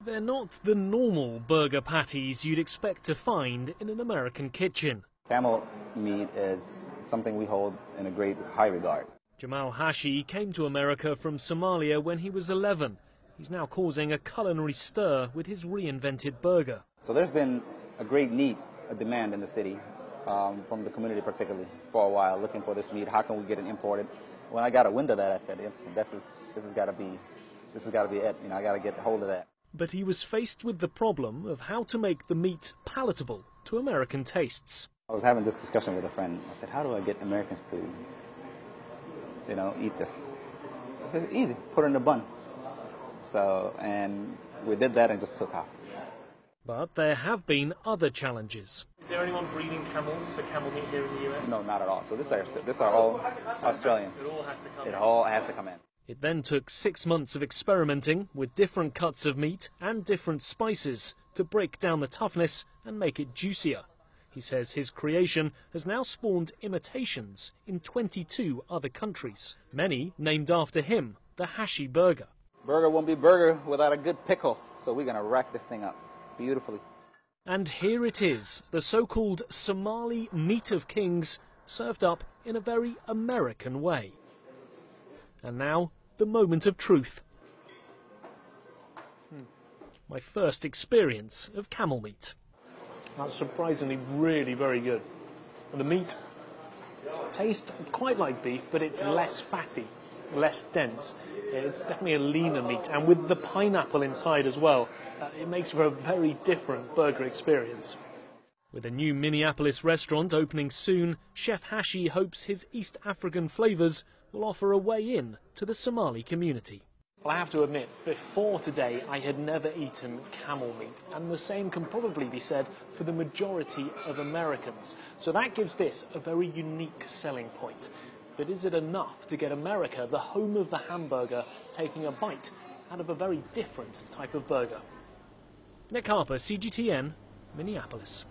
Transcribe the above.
They're not the normal burger patties you'd expect to find in an American kitchen. Camel meat is something we hold in a great high regard. Jamal Hashi came to America from Somalia when he was 11. He's now causing a culinary stir with his reinvented burger. So there's been a great need, a demand in the city, from the community particularly, for a while, looking for this meat. How can we get it imported? When I got a wind of that, I said, this has got to be it. You know, I got to get hold of that. But he was faced with the problem of how to make the meat palatable to American tastes. I was having this discussion with a friend. I said, how do I get Americans to, eat this? I said, easy, put it in a bun. So, and we did that and just took off. But there have been other challenges. Is there anyone breeding camels for camel meat here in the US? No, not at all. So this are all Australian. It all has to come in. It all has to come in. It then took 6 months of experimenting with different cuts of meat and different spices to break down the toughness and make it juicier. He says his creation has now spawned imitations in 22 other countries, many named after him, the Hashi burger. Burger won't be burger without a good pickle, so we're going to rack this thing up beautifully. And here it is, the so-called Somali meat of kings, served up in a very American way. And now, the moment of truth. My first experience of camel meat. That's surprisingly really very good. And the meat tastes quite like beef, but it's less fatty, less dense. It's definitely a leaner meat, and with the pineapple inside as well, it makes for a very different burger experience. With a new Minneapolis restaurant opening soon, Chef Hashi hopes his East African flavours will offer a way in to the Somali community. Well, I have to admit, before today I had never eaten camel meat, and the same can probably be said for the majority of Americans. So that gives this a very unique selling point. But is it enough to get America, the home of the hamburger, taking a bite out of a very different type of burger? Nick Harper, CGTN, Minneapolis.